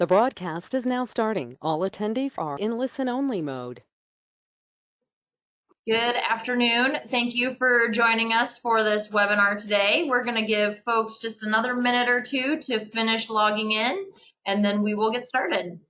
The broadcast is now starting. All attendees are in listen-only mode. Good afternoon. Thank you for joining us for this webinar today. We're going to give folks just another minute or two to finish logging in, and then we will get started.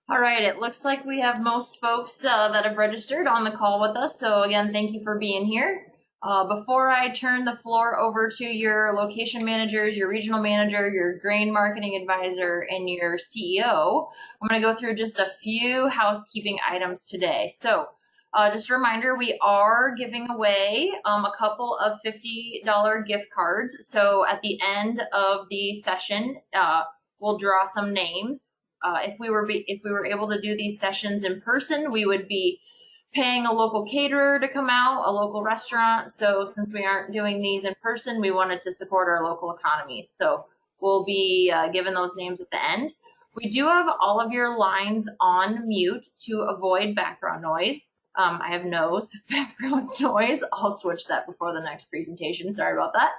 All right, it looks like we have most folks that have registered on the call with us. So again, thank you for being here. Before I turn the floor over to your location managers, your regional manager, your grain marketing advisor, and your CEO, I'm going to go through just a few housekeeping items today. So just a reminder, we are giving away a couple of $50 gift cards. So at the end of the session, we'll draw some names. If we were able to do these sessions in person, we would be paying a local caterer to come out, a local restaurant. So since we aren't doing these in person, we wanted to support our local economies. So we'll be giving those names at the end. We do have all of your lines on mute to avoid background noise. I have no background noise. I'll switch that before the next presentation. Sorry about that.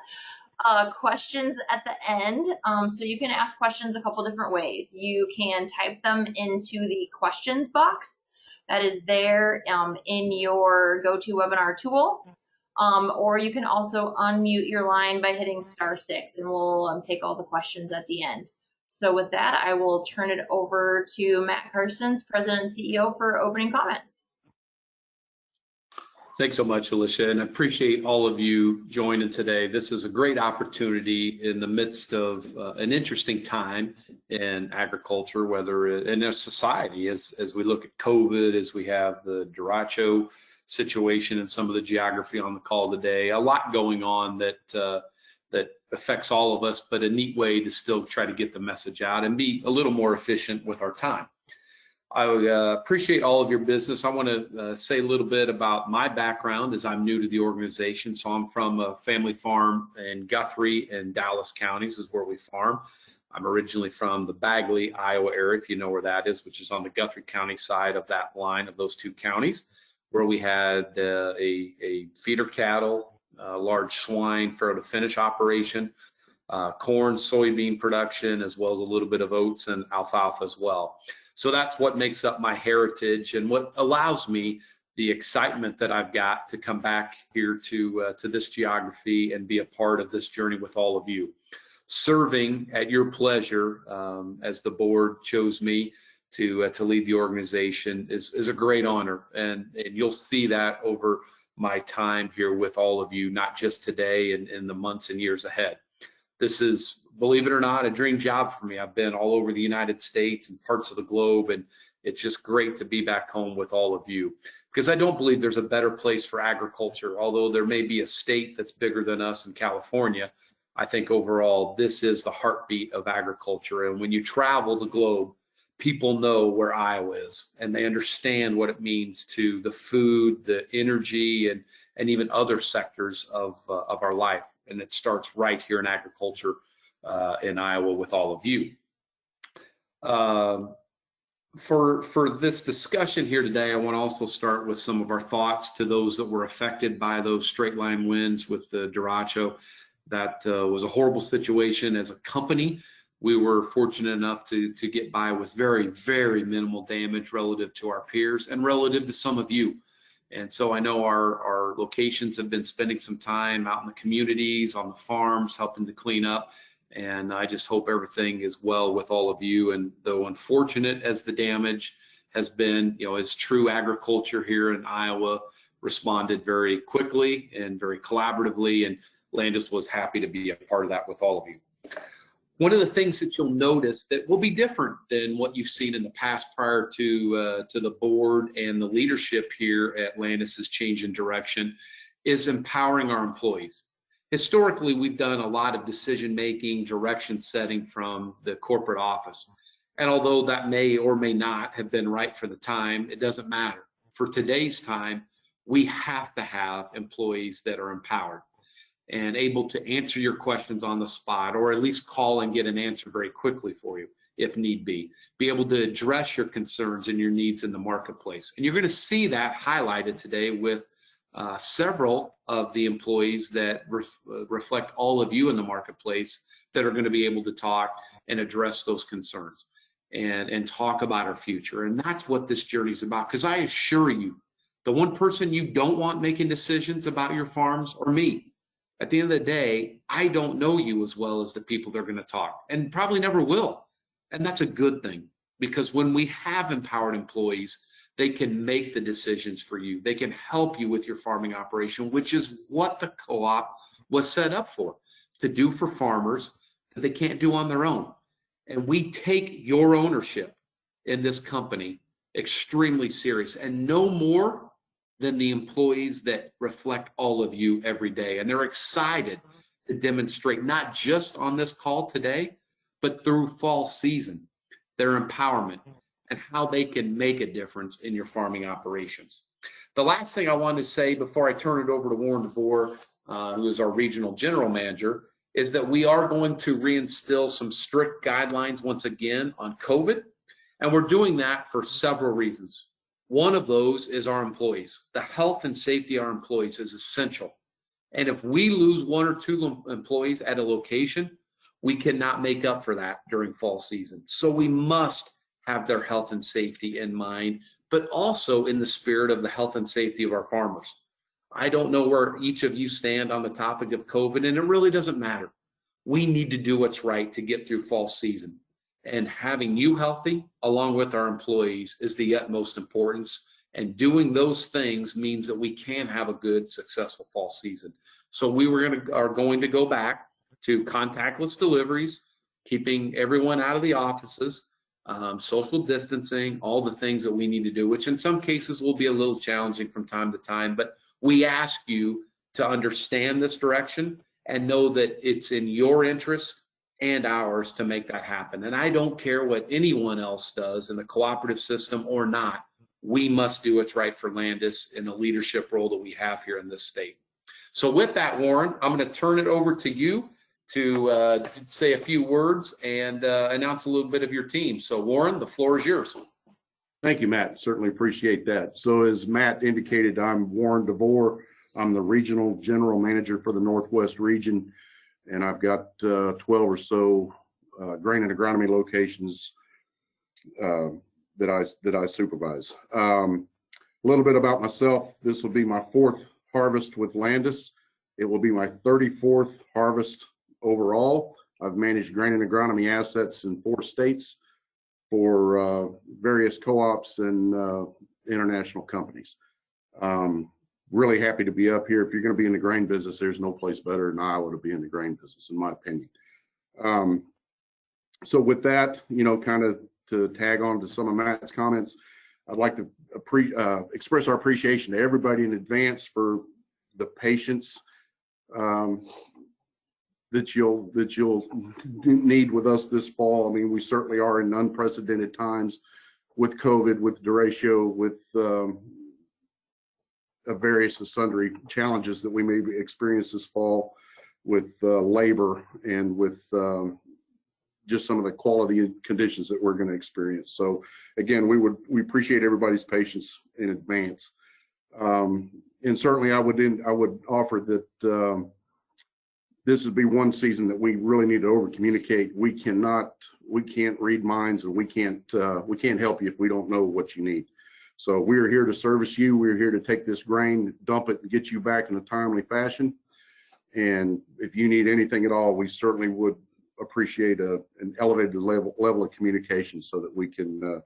Questions at the end. So you can ask questions a couple different ways. You can type them into the questions box that is there in your GoToWebinar tool. Or you can also unmute your line by hitting *6, and we'll take all the questions at the end. So with that, I will turn it over to Matt Carstens, President and CEO, for opening comments. Thanks so much, Alicia, and I appreciate all of you joining today. This is a great opportunity in the midst of an interesting time in agriculture, whether in our society, as we look at COVID, as we have the derecho situation and some of the geography on the call today. A lot going on that affects all of us, but a neat way to still try to get the message out and be a little more efficient with our time. I appreciate all of your business. I want to say a little bit about my background, as I'm new to the organization. So I'm from a family farm in Gowrie and Dallas counties is where we farm. I'm originally from the Bagley, Iowa area, if you know where that is, which is on the Guthrie County side of that line of those two counties, where we had a feeder cattle, large swine farrow to finish operation, corn, soybean production, as well as a little bit of oats and alfalfa as well. So that's what makes up my heritage and what allows me the excitement that I've got to come back here to this geography and be a part of this journey with all of you. Serving at your pleasure, as the board chose me to lead the organization is a great honor, and you'll see that over my time here with all of you, not just today and in the months and years ahead. This is, believe it or not, a dream job for me. I've been all over the United States and parts of the globe, and it's just great to be back home with all of you, because I don't believe there's a better place for agriculture. Although there may be a state that's bigger than us in California, I think overall this is the heartbeat of agriculture. And when you travel the globe, people know where Iowa is, and they understand what it means to the food, the energy, and even other sectors of our life. And it starts right here in agriculture in Iowa with all of you. For this discussion here today, I want to also start with some of our thoughts to those that were affected by those straight line winds with the derecho. That was a horrible situation. As a company, we were fortunate enough to get by with very, very minimal damage relative to our peers and relative to some of you. And so I know our locations have been spending some time out in the communities, on the farms, helping to clean up. And I just hope everything is well with all of you. And though unfortunate as the damage has been, as true agriculture here in Iowa responded very quickly and very collaboratively. And Landus was happy to be a part of that with all of you. One of the things that you'll notice that will be different than what you've seen in the past prior to the board and the leadership here at Landus's change in direction is empowering our employees. Historically, we've done a lot of decision-making, direction setting from the corporate office. And although that may or may not have been right for the time, it doesn't matter. For today's time, we have to have employees that are empowered and able to answer your questions on the spot, or at least call and get an answer very quickly for you if need be able to address your concerns and your needs in the marketplace. And you're going to see that highlighted today with several of the employees that reflect all of you in the marketplace that are going to be able to talk and address those concerns and talk about our future. And that's what this journey is about, because I assure you, the one person you don't want making decisions about your farms are me. At the end of the day, I don't know you as well as the people that are going to talk, and probably never will. And that's a good thing, because when we have empowered employees, they can make the decisions for you. They can help you with your farming operation, which is what the co-op was set up for, to do for farmers that they can't do on their own. And we take your ownership in this company extremely serious, and no more than the employees that reflect all of you every day. And they're excited to demonstrate, not just on this call today, but through fall season, their empowerment and how they can make a difference in your farming operations. The last thing I wanted to say before I turn it over to Warren DeVore, who is our regional general manager, is that we are going to reinstill some strict guidelines once again on COVID. And we're doing that for several reasons. One of those is our employees. The health and safety of our employees is essential. And if we lose one or two employees at a location, we cannot make up for that during fall season. So we must have their health and safety in mind, but also in the spirit of the health and safety of our farmers. I don't know where each of you stand on the topic of COVID, and it really doesn't matter. We need to do what's right to get through fall season. And having you healthy, along with our employees, is the utmost importance. And doing those things means that we can have a good, successful fall season. So we are going to go back to contactless deliveries, keeping everyone out of the offices, social distancing, all the things that we need to do, which in some cases will be a little challenging from time to time. But we ask you to understand this direction and know that it's in your interest and ours to make that happen. And I don't care what anyone else does in the cooperative system or not. We must do what's right for Landus in the leadership role that we have here in this state. So with that, Warren, I'm going to turn it over to you to say a few words and announce a little bit of your team. So Warren, the floor is yours. Thank you, Matt. Certainly appreciate that. So as Matt indicated, I'm Warren DeVore. I'm the regional general manager for the Northwest region, and I've got 12 or so grain and agronomy locations that I supervise. A little bit about myself. This will be my 4th harvest with Landus. It will be my 34th harvest overall. I've managed grain and agronomy assets in 4 states for various co-ops and international companies. Really happy to be up here. If you're going to be in the grain business, there's no place better than Iowa to be in the grain business, in my opinion. So with that, kind of to tag on to some of Matt's comments, I'd like to express our appreciation to everybody in advance for the patience that you'll need with us this fall. I mean, we certainly are in unprecedented times with COVID, with derecho, with various and sundry challenges that we may experience this fall with labor and with just some of the quality and conditions that we're going to experience. So again, we appreciate everybody's patience in advance. And certainly I would offer that this would be one season that we really need to over communicate. We can't read minds, and we can't help you if we don't know what you need. So we're here to service you. We're here to take this grain, dump it, and get you back in a timely fashion. And if you need anything at all, we certainly would appreciate an elevated level of communication so that we can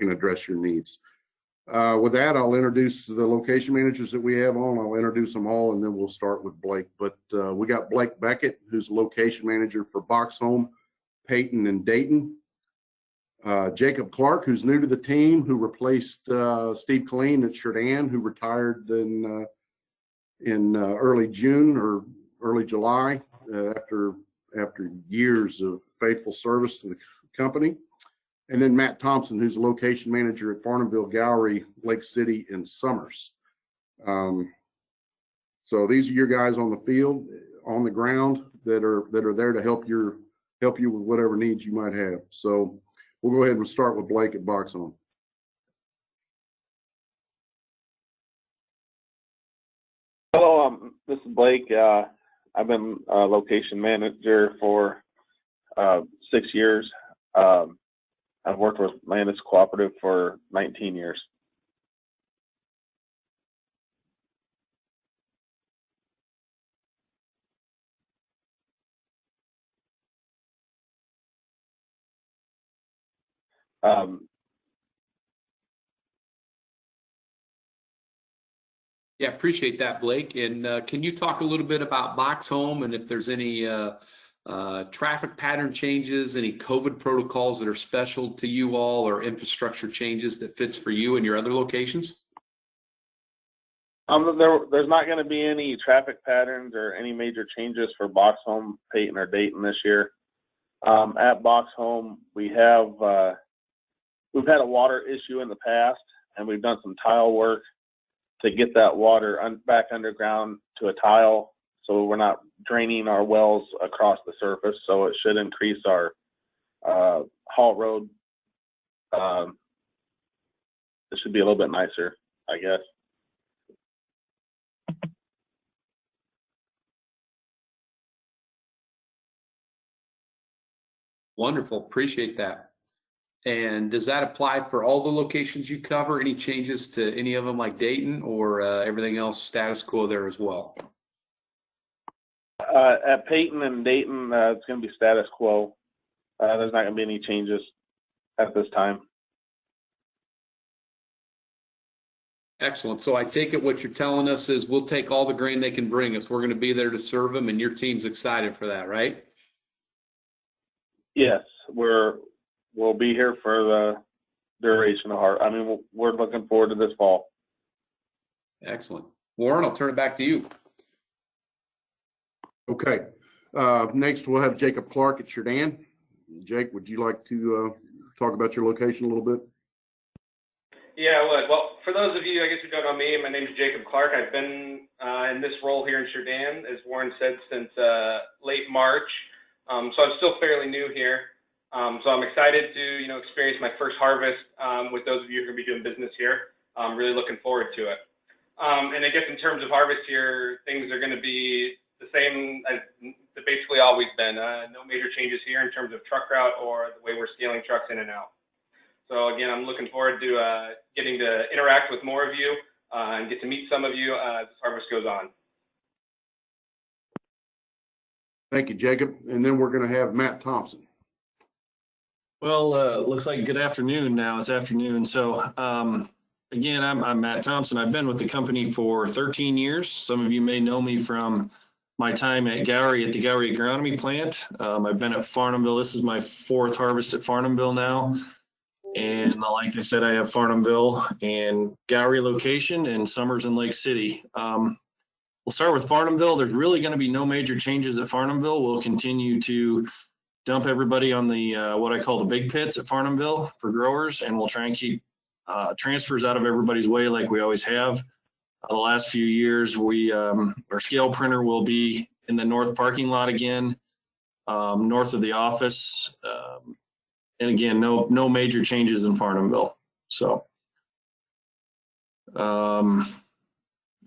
address your needs. With that, I'll introduce the location managers that we have on. I'll introduce them all, and then we'll start with Blake. But we got Blake Beckett, who's the location manager for Boxholm, Paton, and Dayton. Jacob Clark, who's new to the team, who replaced Steve Colleen at Churdan, who retired in early June or early July after years of faithful service to the company. And then Matt Thompson, who's a location manager at Farnhamville, Gowrie, Lake City, and Summers. So these are your guys on the field, on the ground, that are there to help you with whatever needs you might have. So we'll go ahead and start with Blake at Boxholm. Hello, this is Blake. I've been a location manager for 6 years. I've worked with Landus Cooperative for 19 years. Yeah, appreciate that, Blake. And can you talk a little bit about Boxholm and if there's any traffic pattern changes, any COVID protocols that are special to you all, or infrastructure changes that fits for you and your other locations? There's not going to be any traffic patterns or any major changes for Boxholm, Paton, or Dayton this year. At Boxholm, we've had a water issue in the past, and we've done some tile work to get that water back underground to a tile, so we're not draining our wells across the surface. So it should increase our haul road. It should be a little bit nicer, I guess. Wonderful, appreciate that. And does that apply for all the locations you cover? Any changes to any of them like Dayton, or everything else status quo there as well? At Paton and Dayton, it's going to be status quo. There's not going to be any changes at this time. Excellent. So I take it what you're telling us is we'll take all the grain they can bring us. We're going to be there to serve them, and your team's excited for that, right? Yes, we'll be here for the duration of our. I mean, we're looking forward to this fall. Excellent. Warren, I'll turn it back to you. Okay. Next, we'll have Jacob Clark at Churdan. Jake, would you like to talk about your location a little bit? Yeah, I would. Well, for those of you, I guess, who don't know me, my name is Jacob Clark. I've been in this role here in Churdan, as Warren said, since late March. So I'm still fairly new here. So I'm excited to, experience my first harvest with those of you who are going to be doing business here. I'm really looking forward to it. And I guess in terms of harvest here, things are going to be the same as they've basically always been. No major changes here in terms of truck route or the way we're scaling trucks in and out. So again, I'm looking forward to getting to interact with more of you and get to meet some of you as this harvest goes on. Thank you, Jacob. And then we're going to have Matt Thompson. Well, looks like good afternoon now. It's afternoon. So again, I'm Matt Thompson. I've been with the company for 13 years. Some of you may know me from my time at Gowrie, at the Gowrie agronomy plant. I've been at Farnhamville. This is my fourth harvest at Farnhamville now. And like I said, I have Farnhamville and Gowrie location and Summers and Lake City. We'll start with Farnhamville. There's really going to be no major changes at Farnhamville. We'll continue to dump everybody on the what I call the big pits at Farnhamville for growers, and we'll try and keep transfers out of everybody's way like we always have. The last few years, our scale printer will be in the north parking lot again, north of the office. And again, no major changes in Farnhamville. So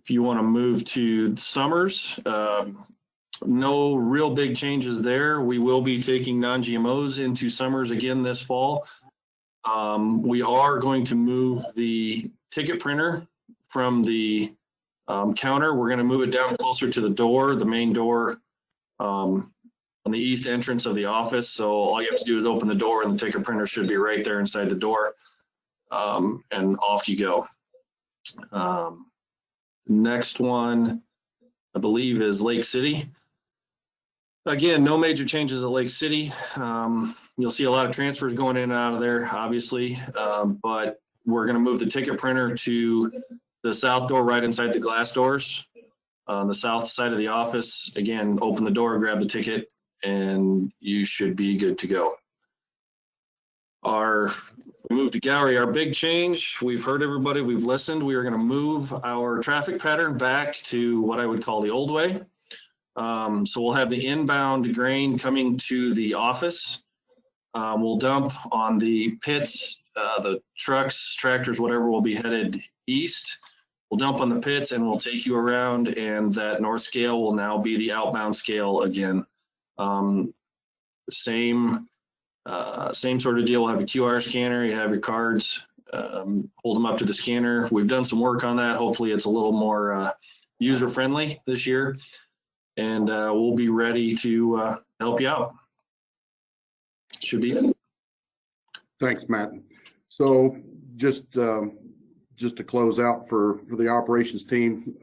if you want to move to Summers, no real big changes there. We will be taking non-GMOs into Summers again this fall. We are going to move the ticket printer from the counter. We're going to move it down closer to the door, the main door, on the east entrance of the office. So all you have to do is open the door and the ticket printer should be right there inside the door, and off you go. Next one, I believe, is Lake City. Again, no major changes at Lake City. You'll see a lot of transfers going in and out of there, obviously, but we're going to move the ticket printer to the south door right inside the glass doors on the south side of the office. Again, open the door, grab the ticket, and you should be good to go. We moved to Gowrie. Our big change, we've heard everybody, we've listened. We are going to move our traffic pattern back to what I would call the old way. So we'll have the inbound grain coming to the office. We'll dump on the pits, the trucks, tractors, whatever will be headed east. We'll dump on the pits and we'll take you around, and that north scale will now be the outbound scale again. Same sort of deal. We'll have a QR scanner, you have your cards, hold them up to the scanner. We've done some work on that. Hopefully it's a little more user-friendly this year, and we'll be ready to help you out. Should be it. Thanks, Matt. So just to close out for the operations team,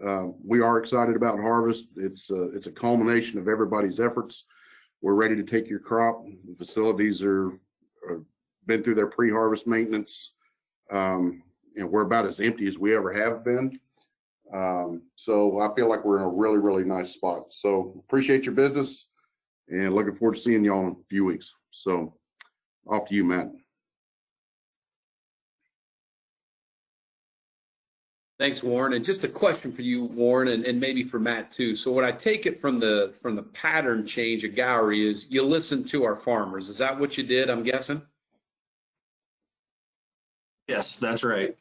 we are excited about harvest. It's a culmination of everybody's efforts. We're ready to take your crop. The facilities are been through their pre-harvest maintenance, and we're about as empty as we ever have been. So I feel like we're in a really, really nice spot. So appreciate your business and looking forward to seeing y'all in a few weeks. So off to you, Matt. Thanks, Warren. And just a question for you, Warren, and maybe for Matt too. So what I take it from the pattern change at Gowrie is you listen to our farmers. Is that what you did, I'm guessing? Yes, that's right.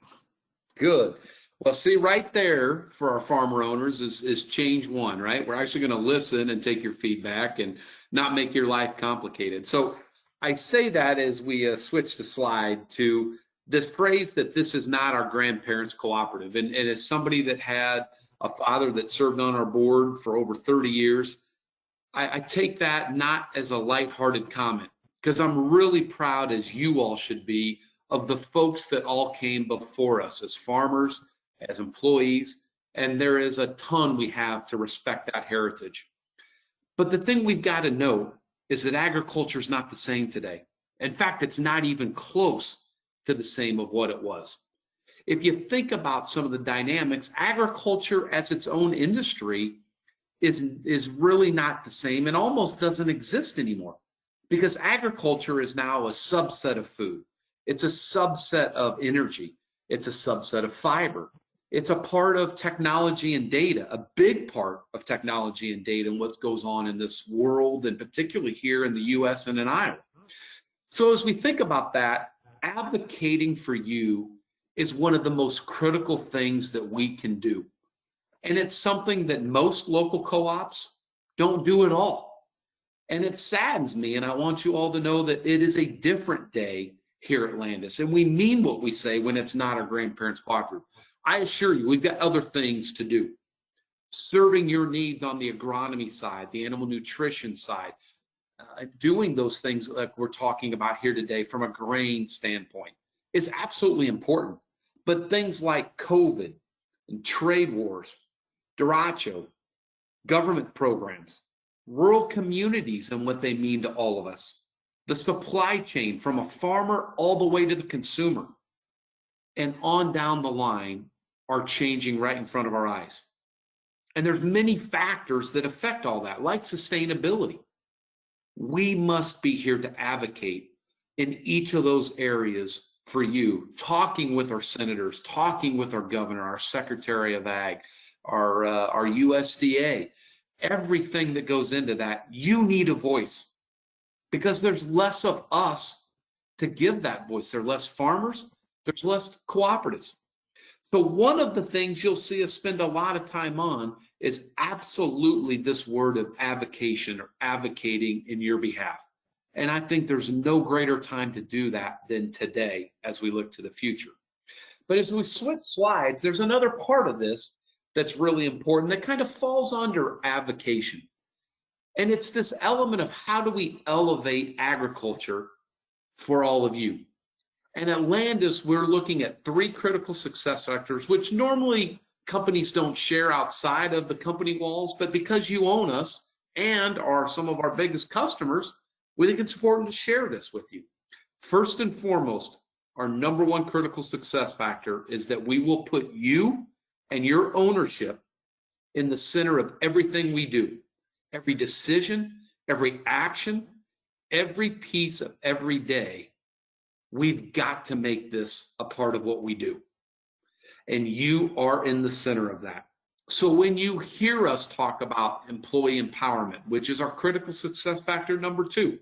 Good. Well, see, right there for our farmer owners is change one, right? We're actually going to listen and take your feedback and not make your life complicated. So I say that as we switch the slide to the phrase that this is not our grandparents' cooperative. And as somebody that had a father that served on our board for over 30 years, I take that not as a lighthearted comment, because I'm really proud, as you all should be, of the folks that all came before us as farmers, as employees, and there is a ton we have to respect that heritage. But the thing we've got to know is that agriculture is not the same today. In fact, it's not even close to the same of what it was. If you think about some of the dynamics, agriculture as its own industry is really not the same and almost doesn't exist anymore, because agriculture is now a subset of food. It's a subset of energy. It's a subset of fiber. It's a part of technology and data, a big part of technology and data and what goes on in this world, and particularly here in the US and in Iowa. So as we think about that, advocating for you is one of the most critical things that we can do. And it's something that most local co-ops don't do at all. And it saddens me, and I want you all to know that it is a different day here at Landus. And we mean what we say when it's not our grandparents' cooperative. I assure you, we've got other things to do. Serving your needs on the agronomy side, the animal nutrition side, doing those things like we're talking about here today from a grain standpoint is absolutely important. But things like COVID and trade wars, derecho, government programs, rural communities and what they mean to all of us, the supply chain from a farmer all the way to the consumer and on down the line are changing right in front of our eyes. And there's many factors that affect all that, like sustainability. We must be here to advocate in each of those areas for you, talking with our senators, talking with our governor, our secretary of ag, our USDA, everything that goes into that. You need a voice, because there's less of us to give that voice. There are less farmers, there's less cooperatives. So one of the things you'll see us spend a lot of time on is absolutely this word of avocation or advocating in your behalf. And I think there's no greater time to do that than today as we look to the future. But as we switch slides, there's another part of this that's really important that kind of falls under avocation. And it's this element of how do we elevate agriculture for all of you. And at Landus, we're looking at 3 critical success factors, which normally companies don't share outside of the company walls, but because you own us and are some of our biggest customers, we think it's important to share this with you. First and foremost, our number 1 critical success factor is that we will put you and your ownership in the center of everything we do. Every decision, every action, every piece of every day, we've got to make this a part of what we do. And you are in the center of that. So when you hear us talk about employee empowerment, which is our critical success factor number 2,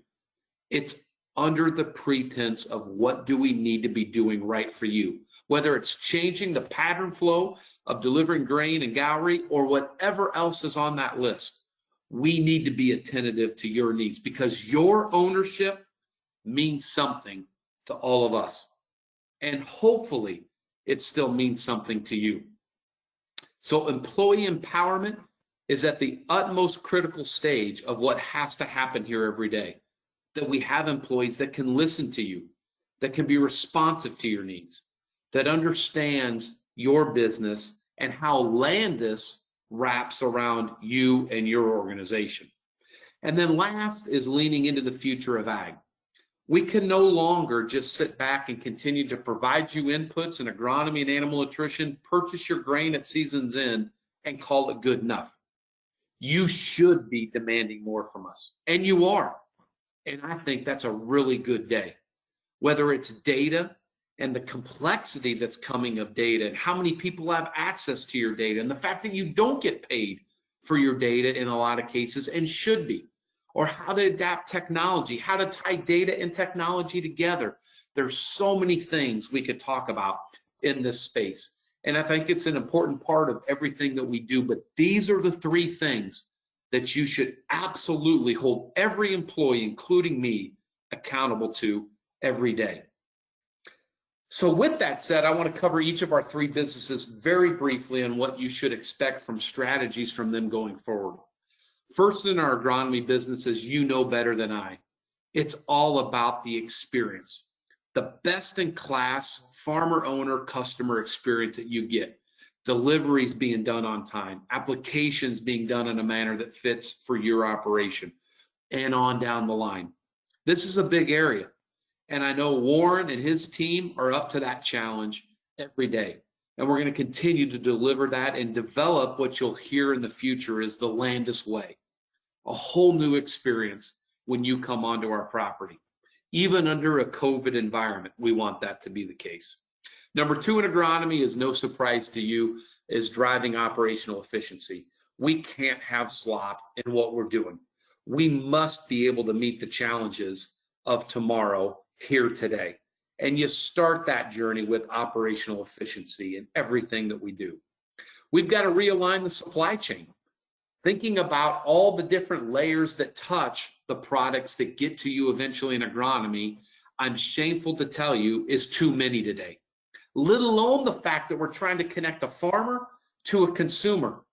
it's under the pretense of what do we need to be doing right for you, whether it's changing the pattern flow of delivering grain and Gowrie or whatever else is on that list. We need to be attentive to your needs because your ownership means something to all of us. And hopefully it still means something to you. So employee empowerment is at the utmost critical stage of what has to happen here every day. That we have employees that can listen to you, that can be responsive to your needs, that understands your business and how Landus wraps around you and your organization. And then last is leaning into the future of ag. We can no longer just sit back and continue to provide you inputs in agronomy and animal nutrition, purchase your grain at season's end, and call it good enough. You should be demanding more from us, and you are. And I think that's a really good day. Whether it's data and the complexity that's coming of data and how many people have access to your data and the fact that you don't get paid for your data in a lot of cases and should be, or how to adapt technology, how to tie data and technology together. There's so many things we could talk about in this space. And I think it's an important part of everything that we do, but these are the 3 things that you should absolutely hold every employee, including me, accountable to every day. So with that said, I want to cover each of our 3 businesses very briefly and what you should expect from strategies from them going forward. First, in our agronomy business, as you know better than I, it's all about the experience, the best in class farmer owner customer experience that you get. Deliveries being done on time, applications being done in a manner that fits for your operation, and on down the line. This is a big area. And I know Warren and his team are up to that challenge every day. And we're going to continue to deliver that and develop what you'll hear in the future is the Landus way. A whole new experience when you come onto our property. Even under a COVID environment, we want that to be the case. Number 2 in agronomy is no surprise to you, is driving operational efficiency. We can't have slop in what we're doing. We must be able to meet the challenges of tomorrow here today. And you start that journey with operational efficiency in everything that we do. We've got to realign the supply chain, thinking about all the different layers that touch the products that get to you eventually in agronomy. I'm shameful to tell you is too many today, let alone the fact that we're trying to connect a farmer to a consumer.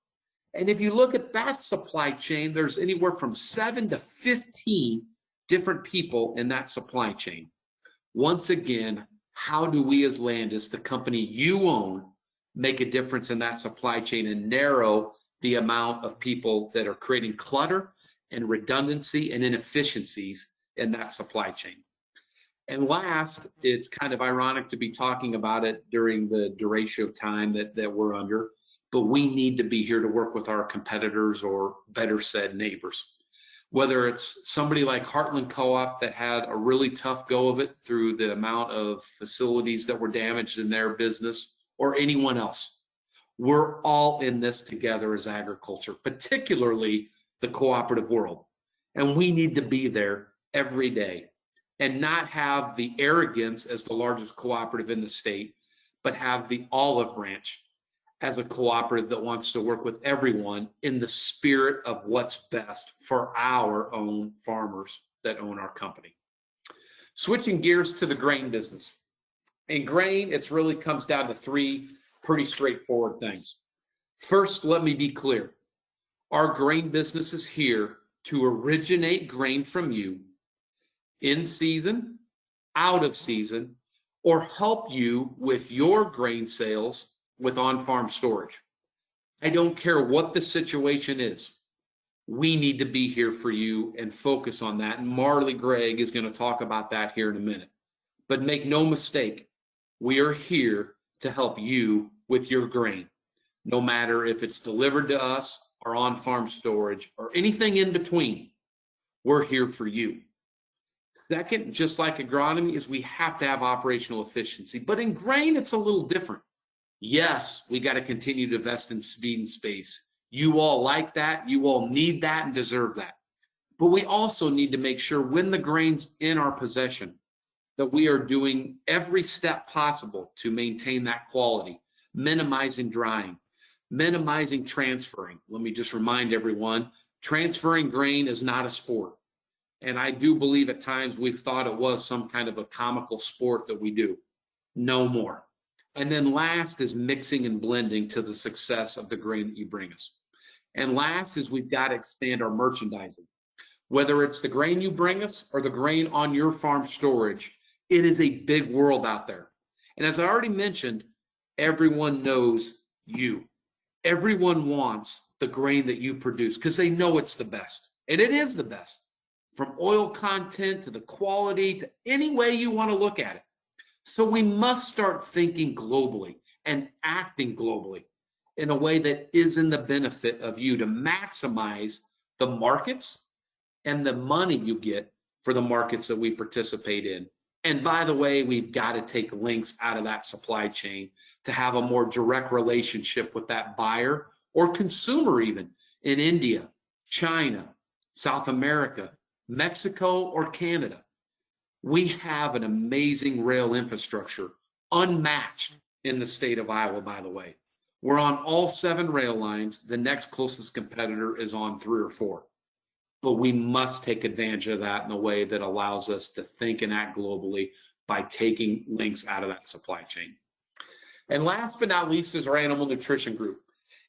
And if you look at that supply chain, there's anywhere from 7 to 15 different people in that supply chain. Once again, how do we as Landus, the company you own, make a difference in that supply chain and narrow the amount of people that are creating clutter and redundancy and inefficiencies in that supply chain? And last, it's kind of ironic to be talking about it during the duration of time that we're under, but we need to be here to work with our competitors, or better said, neighbors. Whether it's somebody like Heartland Co-op that had a really tough go of it through the amount of facilities that were damaged in their business, or anyone else. We're all in this together as agriculture, particularly the cooperative world. And we need to be there every day. and not have the arrogance as the largest cooperative in the state, but have the olive branch as a cooperative that wants to work with everyone in the spirit of what's best for our own farmers that own our company. Switching gears to the grain business. In grain, it really comes down to three pretty straightforward things. First, let me be clear. Our grain business is here to originate grain from you in season, out of season, or help you with your grain sales with on-farm storage. I don't care what the situation is. We need to be here for you and focus on that. And Marley Gregg is going to talk about that here in a minute. But make no mistake, we are here to help you with your grain, no matter if it's delivered to us or on-farm storage or anything in between. We're here for you. Second, just like agronomy, is we have to have operational efficiency. But in grain, it's a little different. Yes, we got to continue to invest in speed and space. You all like that. You all need that and deserve that. But we also need to make sure when the grain's in our possession that we are doing every step possible to maintain that quality, minimizing drying, minimizing transferring. Let me just remind everyone, transferring grain is not a sport. And I do believe at times we've thought it was some kind of a comical sport that we do. No more. And then last is mixing and blending to the success of the grain that you bring us. And last is we've got to expand our merchandising. Whether it's the grain you bring us or the grain on your farm storage, it is a big world out there. And as I already mentioned, everyone knows you. Everyone wants the grain that you produce because they know it's the best. And it is the best. From oil content to the quality to any way you want to look at it. So we must start thinking globally and acting globally in a way that is in the benefit of you to maximize the markets and the money you get for the markets that we participate in. And by the way, we've got to take links out of that supply chain to have a more direct relationship with that buyer or consumer even in India, China, South America, Mexico, or Canada. We have an amazing rail infrastructure, unmatched in the state of Iowa, by the way. We're on all 7 rail lines. The next closest competitor is on 3 or 4. But we must take advantage of that in a way that allows us to think and act globally by taking links out of that supply chain. And last but not least is our animal nutrition group.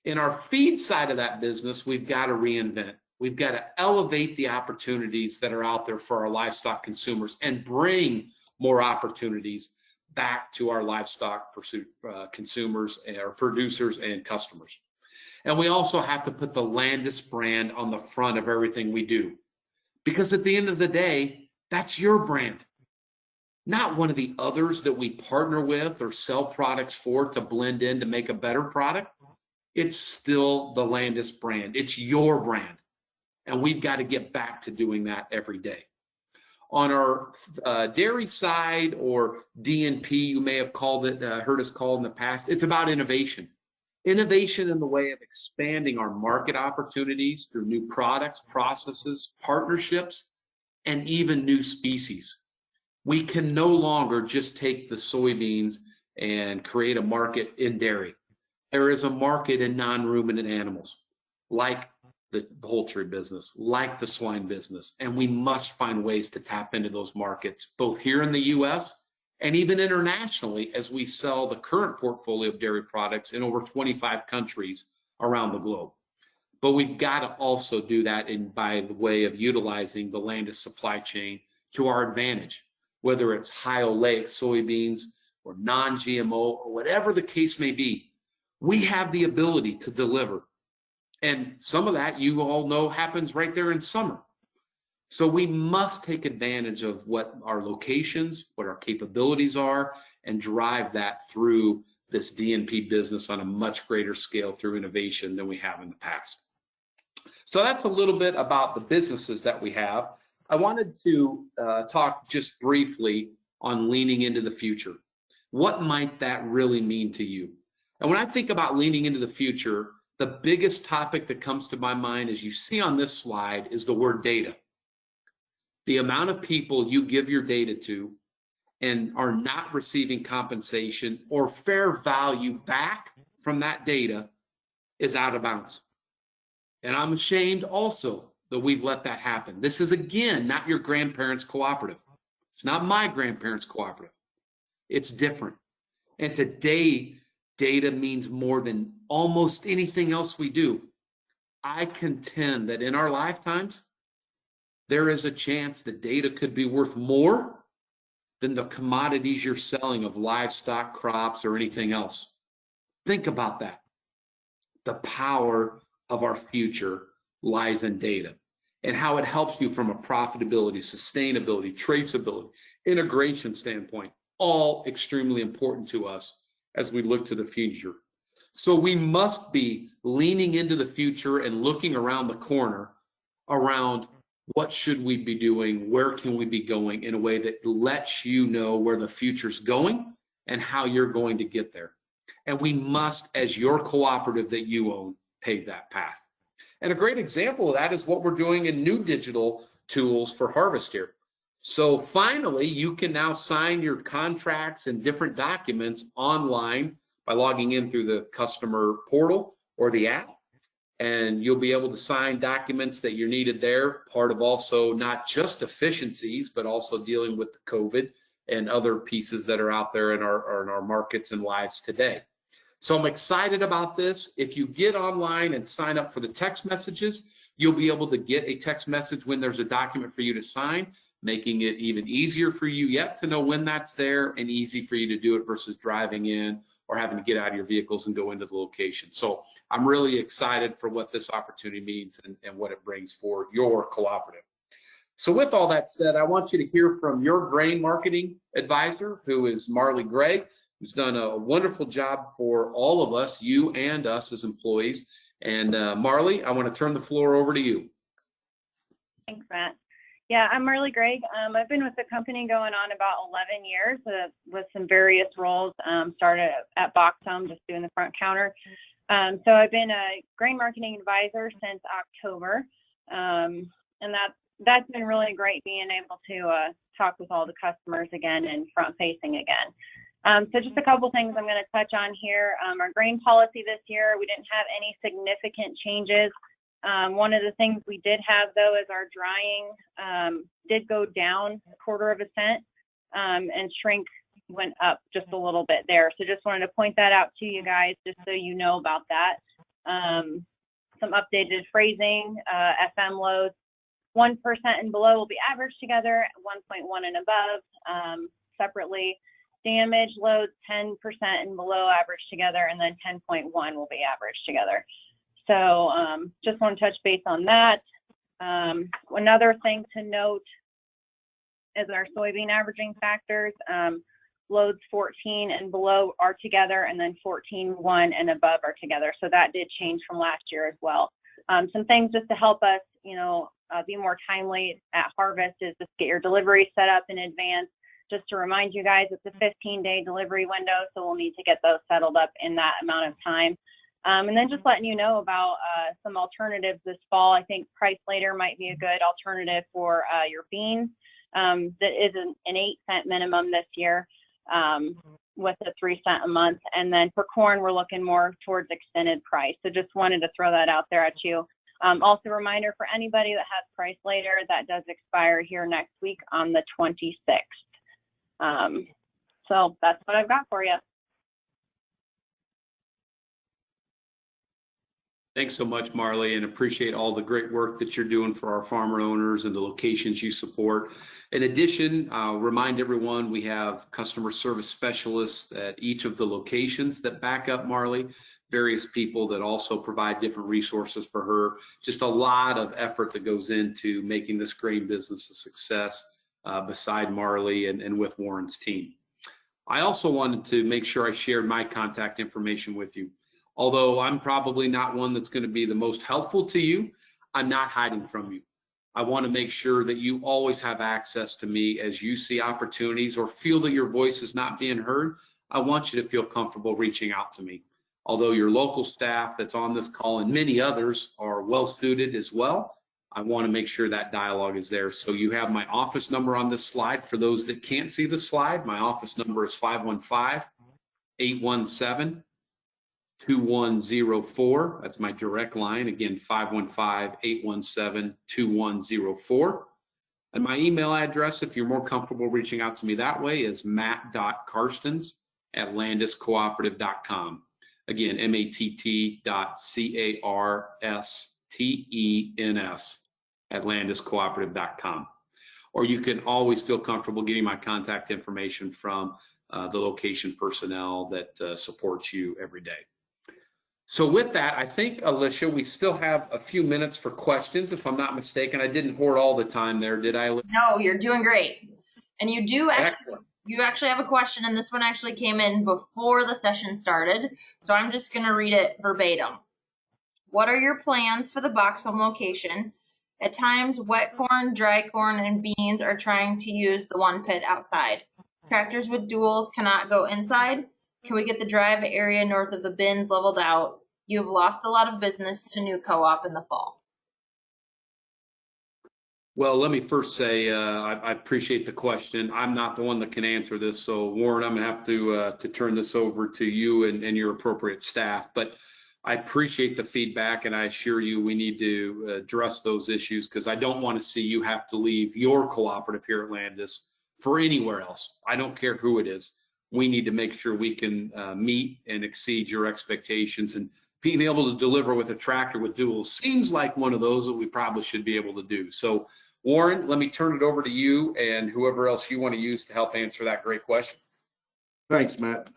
In our feed side of that business, we've got to reinvent. We've got to elevate the opportunities that are out there for our livestock consumers and bring more opportunities back to our livestock consumers, or producers and customers. And we also have to put the Landus brand on the front of everything we do. Because at the end of the day, that's your brand. Not one of the others that we partner with or sell products for to blend in to make a better product. It's still the Landus brand. It's your brand. And we've got to get back to doing that every day. On our dairy side, or DNP, you may have called it, heard us call in the past, it's about innovation. Innovation in the way of expanding our market opportunities through new products, processes, partnerships, and even new species. We can no longer just take the soybeans and create a market in dairy. There is a market in non-ruminant animals, like the poultry business, like the swine business, and we must find ways to tap into those markets, both here in the U.S. and even internationally, as we sell the current portfolio of dairy products in over 25 countries around the globe. But we've got to also do that by the way of utilizing the Landus supply chain to our advantage, whether it's high oleic soybeans or non-GMO or whatever the case may be. We have the ability to deliver. And some of that, you all know, happens right there in summer. So we must take advantage of what our locations, what our capabilities are, and drive that through this DNP business on a much greater scale through innovation than we have in the past. So that's a little bit about the businesses that we have. I wanted to talk just briefly on leaning into the future. What might that really mean to you? And when I think about leaning into the future, the biggest topic that comes to my mind, as you see on this slide, is the word data. The amount of people you give your data to and are not receiving compensation or fair value back from that data is out of bounds. And I'm ashamed also that we've let that happen. This is, again, not your grandparents' cooperative. It's not my grandparents' cooperative. It's different. And today, data means more than almost anything else we do. I contend that in our lifetimes, there is a chance that data could be worth more than the commodities you're selling of livestock, crops, or anything else. Think about that. The power of our future lies in data and how it helps you from a profitability, sustainability, traceability, integration standpoint, all extremely important to us as we look to the future. So we must be leaning into the future and looking around the corner around what should we be doing, where can we be going in a way that lets you know where the future's going and how you're going to get there. And we must, as your cooperative that you own, pave that path. And a great example of that is what we're doing in new digital tools for harvest here. So finally, you can now sign your contracts and different documents online by logging in through the customer portal or the app. And you'll be able to sign documents that you're needed there, part of also not just efficiencies, but also dealing with the COVID and other pieces that are out there in our markets and lives today. So I'm excited about this. If you get online and sign up for the text messages, you'll be able to get a text message when there's a document for you to sign, making it even easier for you yet to know when that's there and easy for you to do it versus driving in or having to get out of your vehicles and go into the location. So I'm really excited for what this opportunity means and what it brings for your cooperative. So with all that said, I want you to hear from your grain marketing advisor, who is Marley Gregg, who's done a wonderful job for all of us, you and us as employees. And Marley, I want to turn the floor over to you. Thanks, Matt. Yeah, I'm Marley Gregg. I've been with the company going on about 11 years with some various roles. Started at Boxholm, just doing the front counter. So I've been a grain marketing advisor since October, and that's been really great being able to talk with all the customers again and front facing again. So just a couple things I'm going to touch on here. Our grain policy this year, we didn't have any significant changes. One of the things we did have, though, is our drying did go down 1/4 cent, and shrink went up just a little bit there. So just wanted to point that out to you guys, just so you know about that. Some updated phrasing, FM loads, 1% and below will be averaged together, 1.1 and above separately. Damage loads, 10% and below averaged together, and then 10.1 will be averaged together. So just want to touch base on that. Another thing to note is our soybean averaging factors. Loads 14 and below are together, and then 14.1 and above are together. So that did change from last year as well. Some things just to help us, be more timely at harvest is just get your delivery set up in advance. Just to remind you guys, it's a 15-day delivery window, so we'll need to get those settled up in that amount of time. And then just letting you know about some alternatives this fall. I think Price Later might be a good alternative for your beans. That is an 8-cent minimum this year, with a 3 cent a month. And then for corn, we're looking more towards extended price. So just wanted to throw that out there at you. Also a reminder for anybody that has Price Later, that does expire here next week on the 26th. So that's what I've got for you. Thanks so much, Marley, and appreciate all the great work that you're doing for our farmer owners and the locations you support. In addition, I'll remind everyone we have customer service specialists at each of the locations that back up Marley, various people that also provide different resources for her. Just a lot of effort that goes into making this grain business a success beside Marley and with Warren's team. I also wanted to make sure I shared my contact information with you. Although I'm probably not one that's going to be the most helpful to you, I'm not hiding from you. I want to make sure that you always have access to me as you see opportunities or feel that your voice is not being heard. I want you to feel comfortable reaching out to me. Although your local staff that's on this call and many others are well suited as well, I want to make sure that dialogue is there. So you have my office number on this slide. For those that can't see the slide, my office number is 515-817-2104. That's my direct line. Again, 515-817-2104. And my email address, if you're more comfortable reaching out to me that way, is matt.karstens@landuscooperative.com. Again, matt.carstens@landuscooperative.com. Or you can always feel comfortable getting my contact information from the location personnel that supports you every day. So with that, I think, Alicia, we still have a few minutes for questions, if I'm not mistaken. I didn't hoard all the time there, did I? No, you're doing great. And you actually Excellent. have a question, and this one actually came in before the session started. So I'm just going to read it verbatim. What are your plans for the Boxholm location? At times, wet corn, dry corn, and beans are trying to use the one pit outside. Tractors with duals cannot go inside. Can we get the drive area north of the bins leveled out? You've lost a lot of business to new co-op in the fall. Well, let me first say I appreciate the question. I'm not the one that can answer this, so Warren, I'm going to have to turn this over to you and your appropriate staff. But I appreciate the feedback, and I assure you we need to address those issues, because I don't want to see you have to leave your cooperative here at Landus for anywhere else. I don't care who it is. We need to make sure we can meet and exceed your expectations, and being able to deliver with a tractor with duals seems like one of those that we probably should be able to do. So Warren, let me turn it over to you and whoever else you want to use to help answer that great question. Thanks, Matt.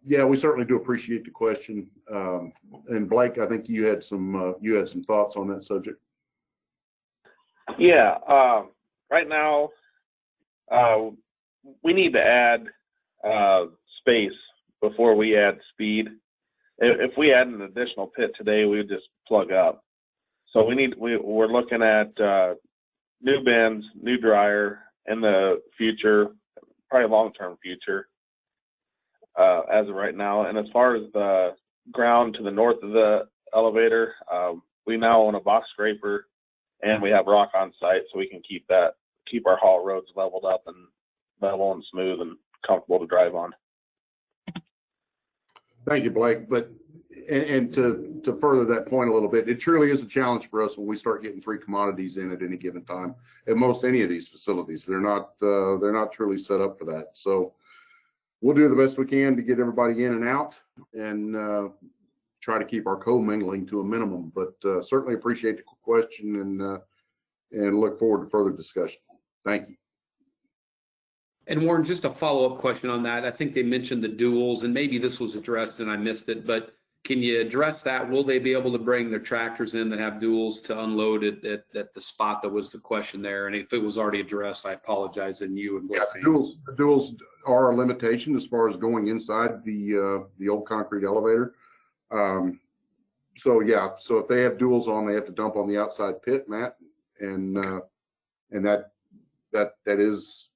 Yeah, we certainly do appreciate the question. And Blake, I think you had some thoughts on that subject. Yeah, right now, we need to add space before we add speed. If we add an additional pit today, we would just plug up. So we're looking at new bins, new dryer in the future, probably long-term future, as of right now. And as far as the ground to the north of the elevator, we now own a box scraper, and we have rock on site, so we can keep our haul roads leveled up and level and smooth and comfortable to drive on. Thank you, Blake. But and to further that point a little bit, it truly is a challenge for us when we start getting 3 commodities in at any given time at most any of these facilities. They're not truly set up for that. So we'll do the best we can to get everybody in and out, and try to keep our co-mingling to a minimum. But certainly appreciate the question, and look forward to further discussion. Thank you. And Warren, just a follow-up question on that. I think they mentioned the duals, and maybe this was addressed and I missed it, but can you address that? Will they be able to bring their tractors in that have duals to unload it at the spot that was the question there? And if it was already addressed, I apologize. And you and the duals are a limitation as far as going inside the old concrete elevator. So yeah, so if they have duals on, they have to dump on the outside pit, Matt, and that is,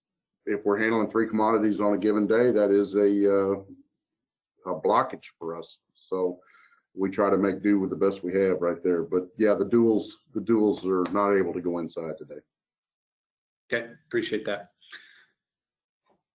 if we're handling 3 commodities on a given day, that is a blockage for us. So we try to make do with the best we have right there. But yeah, the duals are not able to go inside today. Okay, appreciate that.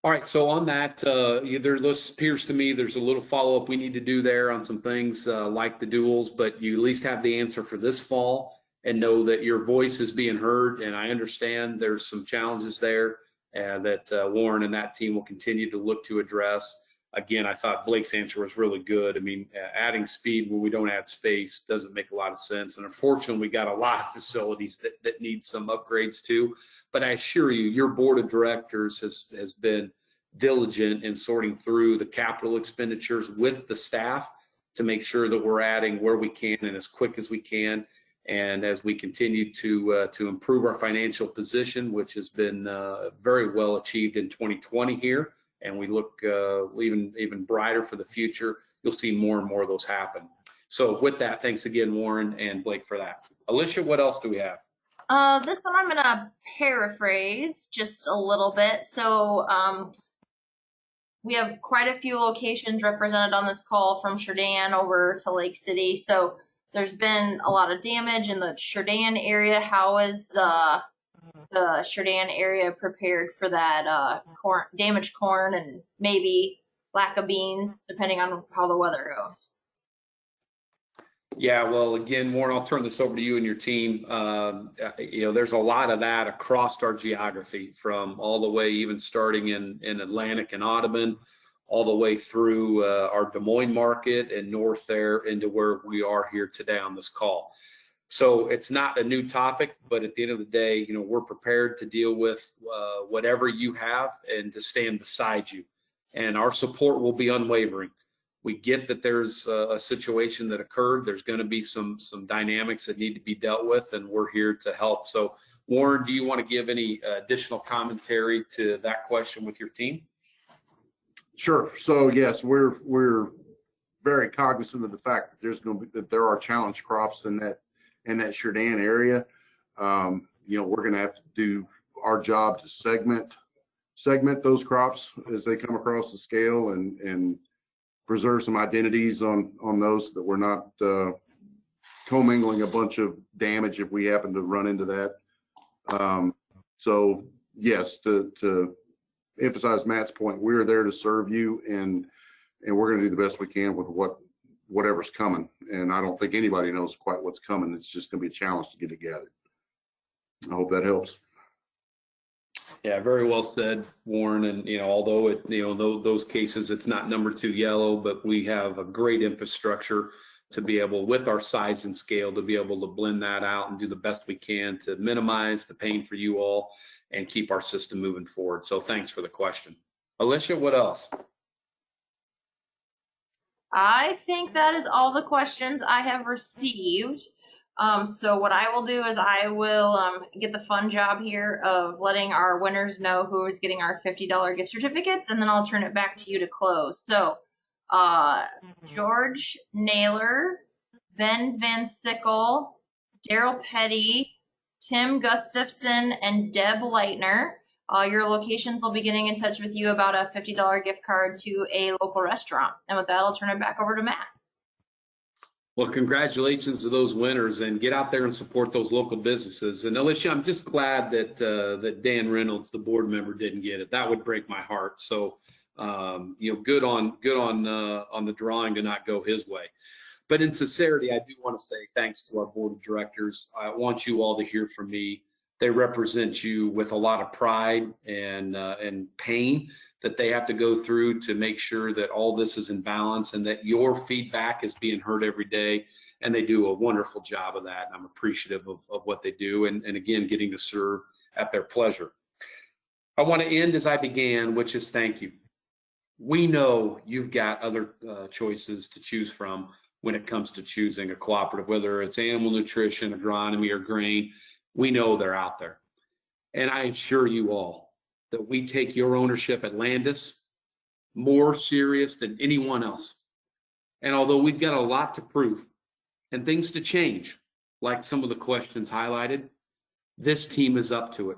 All right, so on that, this appears to me there's a little follow-up we need to do there on some things like the duals, but you at least have the answer for this fall and know that your voice is being heard. And I understand there's some challenges there that Warren and that team will continue to look to address. Again, I thought Blake's answer was really good. I mean, adding speed when we don't add space doesn't make a lot of sense. And unfortunately, we got a lot of facilities that need some upgrades too. But I assure you, your board of directors has been diligent in sorting through the capital expenditures with the staff to make sure that we're adding where we can and as quick as we can. And as we continue to improve our financial position, which has been very well achieved in 2020 here, and we look even brighter for the future, you'll see more and more of those happen. So with that, thanks again, Warren and Blake, for that. Alicia, what else do we have? This one I'm going to paraphrase just a little bit. So we have quite a few locations represented on this call, from Churdan over to Lake City. So There's been a lot of damage in the Churdan area. How is the Churdan area prepared for that damaged corn and maybe lack of beans, depending on how the weather goes? Yeah, well, again, Warren, I'll turn this over to you and your team. There's a lot of that across our geography, from all the way, even starting in Atlantic and Audubon, all the way through our Des Moines market and north there into where we are here today on this call. So it's not a new topic, but at the end of the day, we're prepared to deal with whatever you have and to stand beside you. And our support will be unwavering. We get that there's a situation that occurred. There's going to be some dynamics that need to be dealt with, and we're here to help. So, Warren, do you want to give any additional commentary to that question with your team? Sure. So yes, we're very cognizant of the fact that there are challenge crops in that Churdan area. We're going to have to do our job to segment those crops as they come across the scale and preserve some identities on those, so that we're not commingling a bunch of damage if we happen to run into that. So yes, to emphasize Matt's point, we're there to serve you, and we're going to do the best we can with whatever's coming. And I don't think anybody knows quite what's coming. It's just going to be a challenge to get it gathered. I hope that helps. Yeah, very well said, Warren. And although those cases, it's not number 2 yellow, but we have a great infrastructure to be able, with our size and scale, to be able to blend that out and do the best we can to minimize the pain for you all and keep our system moving forward. So thanks for the question. Alicia, what else? I think that is all the questions I have received. So what I will do is I will get the fun job here of letting our winners know who is getting our $50 gift certificates, and then I'll turn it back to you to close. So George Naylor, Ben Van Sickle, Daryl Petty, Tim Gustafson, and Deb Leitner. Your locations will be getting in touch with you about a $50 gift card to a local restaurant. And with that, I'll turn it back over to Matt. Well, congratulations to those winners, and get out there and support those local businesses. And Alicia, I'm just glad that Dan Reynolds, the board member, didn't get it. That would break my heart. So, good on the drawing to not go his way. But in sincerity, I do want to say thanks to our board of directors. I want you all to hear from me. They represent you with a lot of pride and pain that they have to go through to make sure that all this is in balance and that your feedback is being heard every day. And they do a wonderful job of that. And I'm appreciative of what they do. And again, getting to serve at their pleasure. I want to end as I began, which is thank you. We know you've got other choices to choose from when it comes to choosing a cooperative, whether it's animal nutrition, agronomy, or grain. We know they're out there. And I assure you all that we take your ownership at Landus more serious than anyone else. And although we've got a lot to prove and things to change, like some of the questions highlighted, this team is up to it.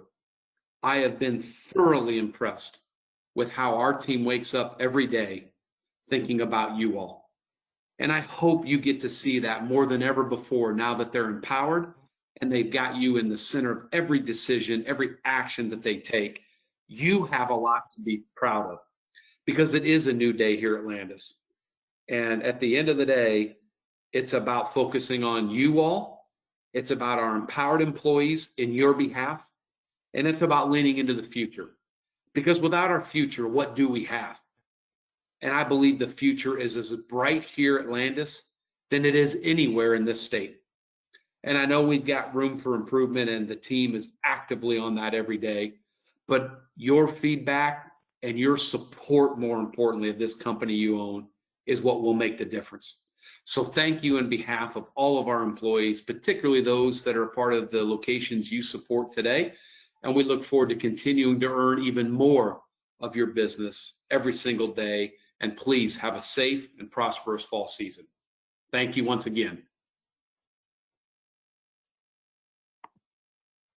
I have been thoroughly impressed with how our team wakes up every day thinking about you all. And I hope you get to see that more than ever before now that they're empowered and they've got you in the center of every decision, every action that they take. You have a lot to be proud of because it is a new day here at Landus. And at the end of the day, it's about focusing on you all. It's about our empowered employees in your behalf. And it's about leaning into the future. Because without our future, what do we have? And I believe the future is as bright here at Landus than it is anywhere in this state. And I know we've got room for improvement, and the team is actively on that every day. But your feedback and your support, more importantly, of this company you own is what will make the difference. So thank you on behalf of all of our employees, particularly those that are part of the locations you support today. And we look forward to continuing to earn even more of your business every single day. And please have a safe and prosperous fall season. Thank you once again.